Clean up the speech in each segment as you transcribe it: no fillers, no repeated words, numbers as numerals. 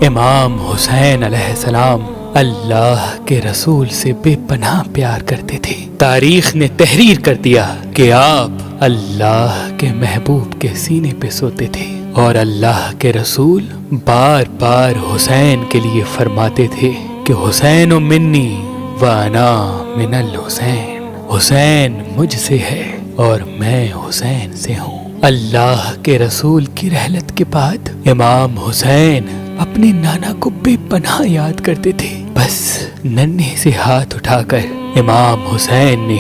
امام حسین علیہ السلام اللہ کے رسول سے بے پناہ پیار کرتے تھے۔ تاریخ نے تحریر کر دیا کہ آپ اللہ کے محبوب کے سینے پہ سوتے تھے، اور اللہ کے رسول بار بار حسین کے لیے فرماتے تھے کہ حسین منی وانا من الحسین، حسین مجھ سے ہے اور میں حسین سے ہوں۔ اللہ کے رسول کی رحلت کے بعد امام حسین اپنے نانا کو بے پناہ یاد کرتے تھے۔ بس ننھے سے ہاتھ اٹھا کر امام حسین نے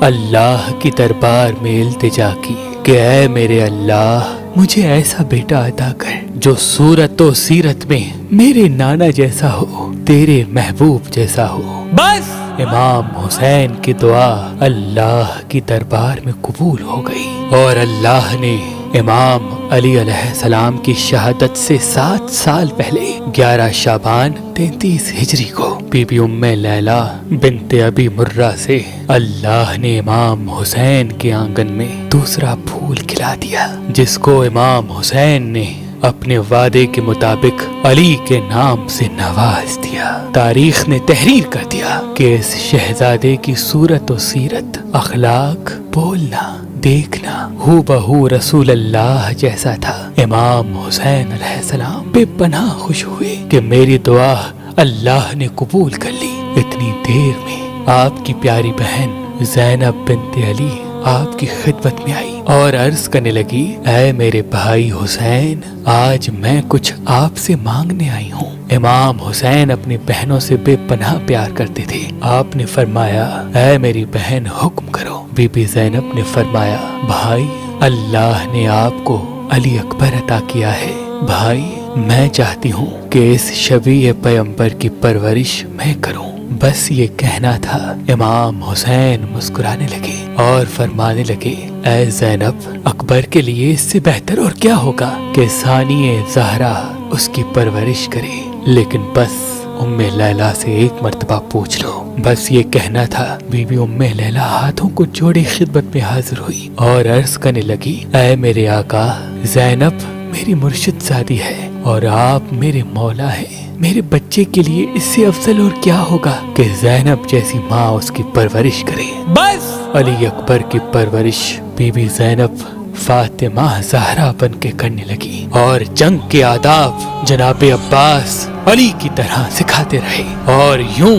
اللہ کی دربار میں التجا کی کہ اے میرے اللہ، مجھے ایسا بیٹا عطا کر جو صورت و سیرت میں میرے نانا جیسا ہو، تیرے محبوب جیسا ہو۔ بس امام حسین کی دعا اللہ کی دربار میں قبول ہو گئی، اور اللہ نے امام علی علیہ السلام کی شہادت سے 7 سال پہلے 11 شعبان 33 ہجری کو بی بی ام لیلہ بنت ابی مرہ سے اللہ نے امام حسین کے آنگن میں دوسرا پھول کھلا دیا، جس کو امام حسین نے اپنے وعدے کے مطابق علی کے نام سے نواز دیا۔ تاریخ نے تحریر کر دیا کہ اس شہزادے کی صورت و سیرت، اخلاق، بولنا، دیکھنا ہو بہو رسول اللہ جیسا تھا۔ امام حسین علیہ السلام بے پناہ خوش ہوئے کہ میری دعا اللہ نے قبول کر لی۔ اتنی دیر میں آپ کی پیاری بہن زینب بنت علی آپ کی خدمت میں آئی اور عرض کرنے لگی، اے میرے بھائی حسین، آج میں کچھ آپ سے مانگنے آئی ہوں۔ امام حسین اپنی بہنوں سے بے پناہ پیار کرتے تھے۔ آپ نے فرمایا، اے میری بہن حکم کرو۔ بی بی زینب نے فرمایا، بھائی، اللہ نے آپ کو علی اکبر عطا کیا ہے۔ بھائی، میں چاہتی ہوں کہ اس شبیہ پیغمبر کی پرورش میں کروں۔ بس یہ کہنا تھا۔ امام حسین مسکرانے لگے اور فرمانے لگے، اے زینب، اکبر کے لیے اس سے بہتر اور کیا ہوگا کہ ثانی زہرا اس کی پرورش کرے، لیکن بس ام لیلہ سے ایک مرتبہ پوچھ لو۔ بس یہ کہنا تھا۔ بی بی ام لیلہ ہاتھوں کو جوڑے خدمت میں حاضر ہوئی اور عرض کرنے لگی، اے میرے آقا، زینب میری مرشد زادی ہے اور آپ میرے مولا ہیں۔ میرے بچے کے لیے اس سے افضل اور کیا ہوگا کہ زینب جیسی ماں اس کی پرورش کرے۔ بس علی اکبر کی پرورش بی بی زینب فاطمہ زہرا بن کے کرنے لگی، اور جنگ کے آداب جناب عباس علی کی طرح سکھاتے رہے، اور یوں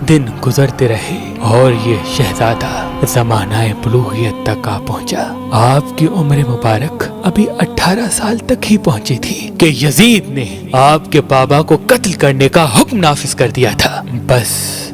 دن گزرتے رہے اور یہ شہزادہ زمانہ بلوغیت تک آ پہنچا۔ آپ کی عمر مبارک ابھی 18 سال تک ہی پہنچی تھی کہ یزید نے آپ کے بابا کو قتل کرنے کا حکم نافذ کر دیا تھا۔ بس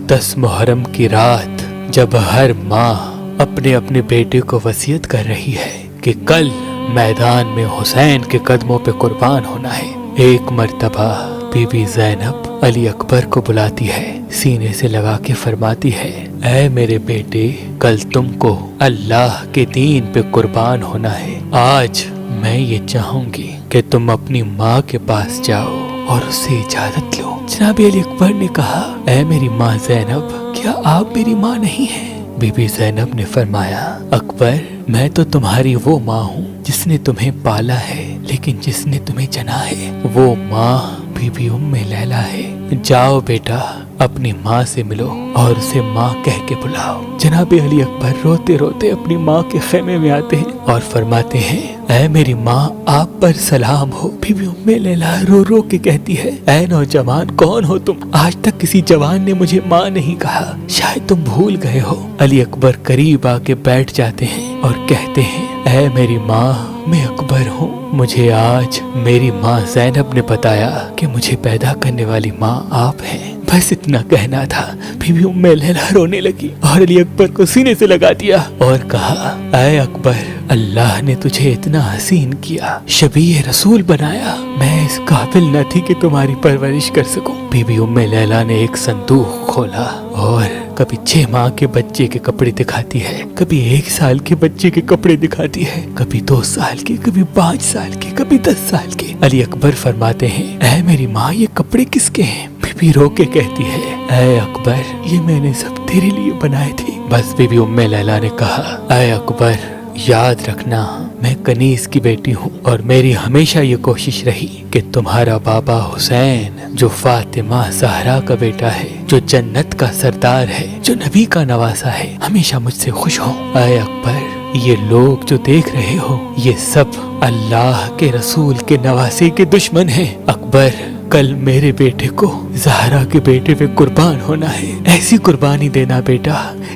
10 محرم کی رات جب ہر ماں اپنے اپنے بیٹے کو وصیت کر رہی ہے کہ کل میدان میں حسین کے قدموں پہ قربان ہونا ہے، ایک مرتبہ بی بی زینب علی اکبر کو بلاتی ہے، سینے سے لگا کے فرماتی ہے، اے میرے بیٹے، کل تم کو اللہ کے دین پہ قربان ہونا ہے۔ آج میں یہ چاہوں گی کہ تم اپنی ماں کے پاس جاؤ اور اس سے اجازت لو۔ جناب علی اکبر نے کہا، اے میری ماں زینب، کیا آپ میری ماں نہیں ہیں؟ بی بی زینب نے فرمایا، اکبر، میں تو تمہاری وہ ماں ہوں جس نے تمہیں پالا ہے، لیکن جس نے تمہیں جنا ہے وہ ماں بی بی ام لیلہ ہے۔ جاؤ بیٹا، اپنی ماں سے ملو اور اسے ماں کہہ کے بلاؤ۔ جناب علی اکبر روتے روتے اپنی ماں کے خیمے میں آتے ہیں اور فرماتے ہیں، اے میری ماں، آپ پر سلام ہو۔ بی بی ام لیلہ رو رو کے کہتی ہے، اے نوجوان، کون ہو تم؟ آج تک کسی جوان نے مجھے ماں نہیں کہا، شاید تم بھول گئے ہو۔ علی اکبر قریب آ کے بیٹھ جاتے ہیں اور کہتے ہیں، اے میری ماں، میں اکبر ہوں۔ مجھے آج میری ماں زینب نے بتایا کہ مجھے پیدا کرنے والی ماں آپ ہیں۔ بس اتنا کہنا تھا۔ بی بی ام لیلہ رونے لگی اور علی اکبر کو سینے سے لگا دیا اور کہا، اے اکبر، اللہ نے تجھے اتنا حسین کیا، شبیہ رسول بنایا، میں اس قابل نہ تھی کہ تمہاری پرورش کر سکوں۔ بی بی ام لیلہ نے ایک صندوق کھولا اور کبھی 6 ماہ کے بچے کے کپڑے دکھاتی ہے، کبھی 1 سال کے بچے کے کپڑے دکھاتی ہے، کبھی 2 سال کے، کبھی 5 سال کے، کبھی 10 سال کے۔ علی اکبر فرماتے ہیں، اے میری ماں، یہ کپڑے کس کے ہیں؟ بی بی رو کے کہتی ہے، اے اکبر، یہ میں نے سب تیرے لیے بنائے تھے۔ بس بی بی ام لیلہ نے کہا، اے اکبر، याद रखना मैं कनीज की बेटी हूँ और मेरी हमेशा ये कोशिश रही कि तुम्हारा बाबा हुसैन जो फातिमा ज़हरा का बेटा है, जो जन्नत का सरदार है, जो नबी का नवासा है, हमेशा मुझसे खुश हो। ऐ अकबर, ये लोग जो देख रहे हो ये सब अल्लाह के रसूल के नवासे के दुश्मन हैं। अकबर, कल मेरे बेटे को ज़हरा के बेटे पे कुर्बान होना है। ऐसी कुर्बानी देना बेटा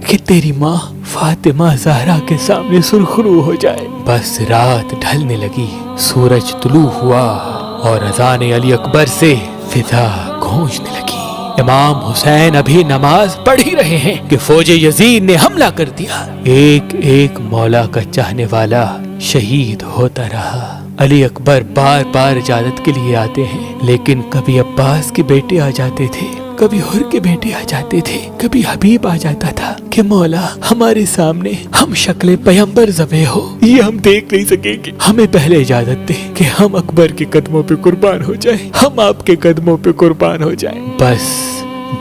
कि तेरी माँ फातिमा ज़हरा के सामने सुरखरू हो जाए। बस रात ढलने लगी, सूरज तुलू हुआ और अज़ान अली अकबर से फिजा गूंजने लगी। इमाम हुसैन अभी नमाज पढ़ ही रहे हैं कि फौज यजीद ने हमला कर दिया। एक एक मौला का चाहने वाला शहीद होता रहा। अली अकबर बार बार इजाजत के लिए आते हैं, लेकिन कभी अब्बास के बेटे आ जाते थे, कभी हुर के बेटे आ जाते थे, कभी हबीब आ जाता था कि मौला हमारे सामने हम शक्ल पैगंबर ज़बे हो, ये हम देख नहीं सकेंगे, हमें पहले इजाजत दे कि हम अकबर के कदमों पे कुर्बान हो जाए, हम आपके कदमों पे कुर्बान हो जाए। बस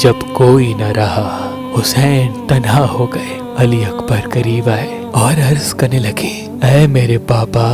जब कोई न रहा, हुसैन तन्हा हो गए। अली अकबर करीब आए और अर्ज करने लगे, ऐ मेरे बाबा,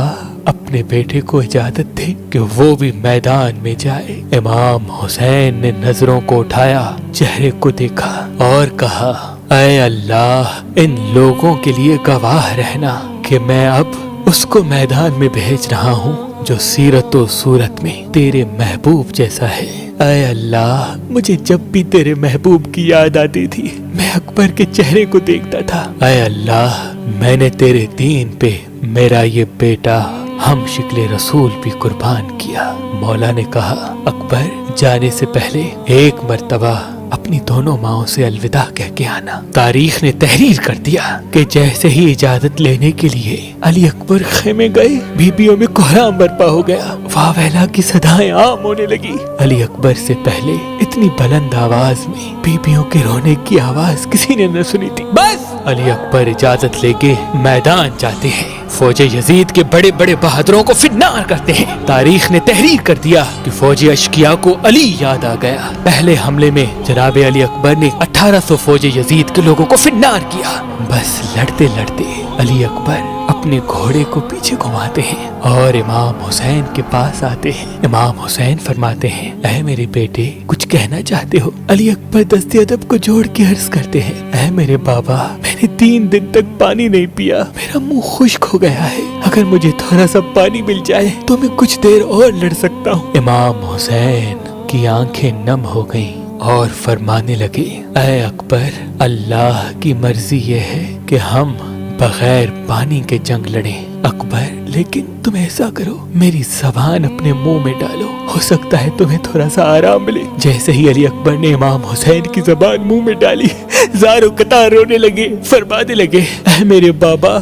अपने बेटे को इजाजत दे कि वो भी मैदान में जाए। इमाम हुसैन ने नजरों को उठाया, चेहरे को देखा और कहा, ऐ अल्लाह, इन लोगों के लिए गवाह रहना कि मैं अब उसको मैदान में भेज रहा हूँ जो सीरत व सूरत में तेरे महबूब जैसा है। ऐ अल्लाह, मुझे जब भी तेरे महबूब की याद आती थी मैं अकबर के चेहरे को देखता था। ऐ अल्लाह, मैंने तेरे दीन पे मेरा ये बेटा हम शिकले रसूल भी कुर्बान किया। मौला ने कहा, अकबर, जाने से पहले एक मर्तबा अपनी दोनों माओं से अलविदा कह के आना। तारीख ने तहरीर कर दिया कि जैसे ही इजाजत लेने के लिए अली अकबर खेमे गए, बीबियों में कोहराम बरपा हो गया, वावेला की सदाएं आम होने लगी। अली अकबर से पहले इतनी बुलंद आवाज में बीबियों के रोने की आवाज किसी ने न सुनी थी। बस अली अकबर इजाजत लेके मैदान जाते हैं, फौज यजीद के बड़े बड़े बहादुरों को फिन्नार करते हैं। तारीख ने तहरीर कर दिया कि फौज अशकिया को अली याद आ गया। पहले हमले में जनाब अली अकबर ने 1800 फौज यजीद के लोगों को फिन्नार किया। बस लड़ते लड़ते अली अकबर अपने घोड़े को पीछे घुमाते हैं और इमाम हुसैन के पास आते हैं। इमाम हुसैन फरमाते हैं, ऐ मेरे बेटे, कुछ कहना चाहते हो? अली अकबर दस्ते अदब को जोड़ के अर्ज करते हैं, ऐ मेरे बाबा, मैंने 3 दिन तक पानी नहीं पिया, मेरा मुंह खुश्क हो गया है, अगर मुझे थोड़ा सा पानी मिल जाए तो मैं कुछ देर और लड़ सकता हूँ। इमाम हुसैन की आंखें नम हो गईं और फरमाने लगे, ऐ अकबर, अल्लाह की मर्जी ये है कि हम बगैर पानी के जंग लड़ें। अकबर, लेकिन तुम ऐसा करो, मेरी ज़बान अपने मुंह में डालो, हो सकता है तुम्हें थोड़ा सा आराम मिले। जैसे ही अली अकबर ने इमाम हुसैन की ज़बान मुंह में डाली, ज़ारो कतार रोने लगे, फरमाने लगे, ऐ मेरे बाबा,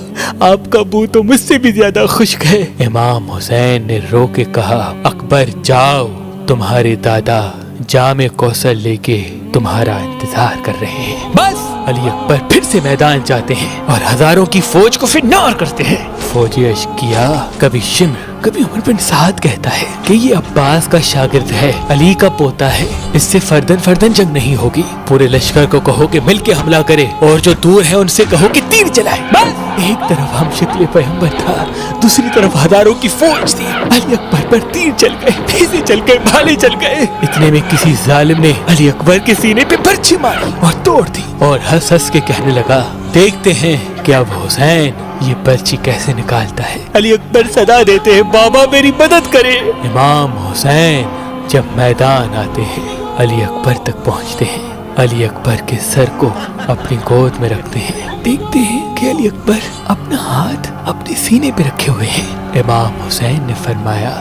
आपका मुंह तो मुझसे भी ज्यादा खुश्क है। इमाम हुसैन ने रो के कहा, अकबर जाओ, तुम्हारे दादा जामे कौसर लेके तुम्हारा इंतजार कर रहे हैं। बस अली अकबर फिर से मैदान जाते हैं और हजारों की फौज को फिन्नार करते हैं। फौजी अशकिया, कभी शिम्र कभी उमर बिन साद कहता है कि ये अब्बास का शागिर्द है, अली का पोता है, इससे फर्दन फर्दन जंग नहीं होगी। पूरे लश्कर को कहो कि मिलके हमला करे और जो दूर है उनसे कहो कि तीर चलाए। बस एक तरफ हम शिकले पैगंबर था, दूसरी तरफ हजारों की फौज थी। अली अकबर पर तीर चल गए, भेजे चल गए, भाले चल गए। इतने में किसी जालिम ने अली अकबर के सीने पे बर्छी मारी और तोड़ दी और हंस हंस के कहने लगा, देखते हैं कि अब हुसैन ये पर्ची कैसे निकालता है। अली अकबर सदा देते हैं, बाबा मेरी मदद करे। इमाम हुसैन जब मैदान आते हैं, अली अकबर तक पहुंचते हैं, अली अकबर के सर को अपनी गोद में रखते हैं। देखते हैं कि अली अकबर अपना हाथ अपने सीने पे रखे हुए हैं। इमाम हुसैन ने फरमाया,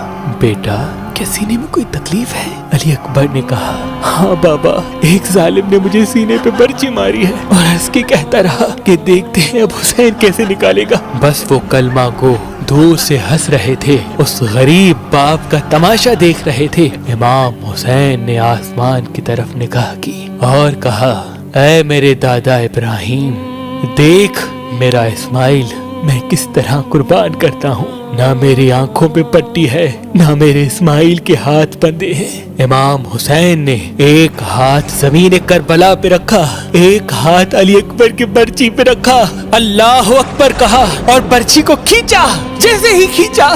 बेटा क्या सीने में कोई तकलीफ है? अली अकबर ने कहा, हाँ बाबा, एक जालिम ने मुझे सीने पे बर्छी मारी है। और हंस के कहता रहा कि देखते हैं अब हुसैन कैसे निकालेगा। बस वो कलमा को दूर से हंस रहे थे, उस गरीब बाप का तमाशा देख रहे थे। इमाम हुसैन ने आसमान की तरफ निगाह की और कहा, ऐ मेरे दादा इब्राहिम, देख मेरा इस्माइल मैं किस तरह कुर्बान करता हूँ। ना मेरी आंखों पे पट्टी है, ना मेरे इस्माइल के हाथ बंधे हैं। इमाम हुसैन ने एक हाथ ज़मीन करबला पे रखा, एक हाथ अली अकबर के बर्छी पे रखा اللہ اکبر کہا اور برچھی کو کھینچا. جیسے ہی کھینچا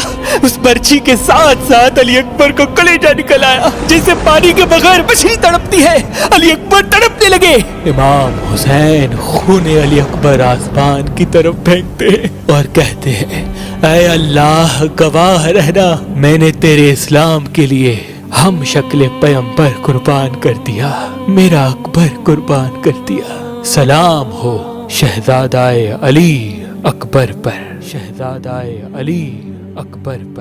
اس برچھی کے ساتھ ساتھ علی اکبر کو کلیجہ نکل آیا. جیسے پانی کے بغیر مچھلی تڑپتی ہے علی اکبر تڑپنے لگے. امام حسین خون علی اکبر آسمان کی طرف پھینکتے اور کہتے ہیں اے اللہ گواہ رہنا میں نے تیرے اسلام کے لیے ہم شکل پیغمبر قربان کر دیا, میرا اکبر قربان کر دیا. سلام ہو شہزادہ علی اکبر پر, شہزادہ علی اکبر پر.